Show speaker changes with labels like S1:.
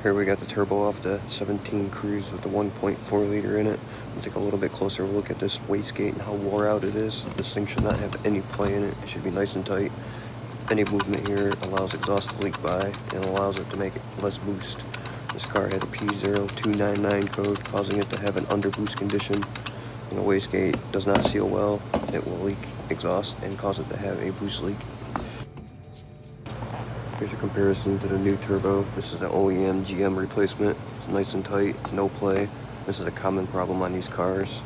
S1: Here we got the turbo off the 17 Cruze with the 1.4 liter in it. We'll take a little bit closer look at this wastegate and how wore out it is. This thing should not have any play in it. It should be nice and tight. Any movement here allows exhaust to leak by and allows it to make it less boost. This car had a P0299 code, causing it to have an underboost condition. When the wastegate does not seal well, it will leak exhaust and cause it to have a boost leak. Here's a comparison to the new turbo. This is the OEM GM replacement. It's nice and tight, no play. This is a common problem on these cars.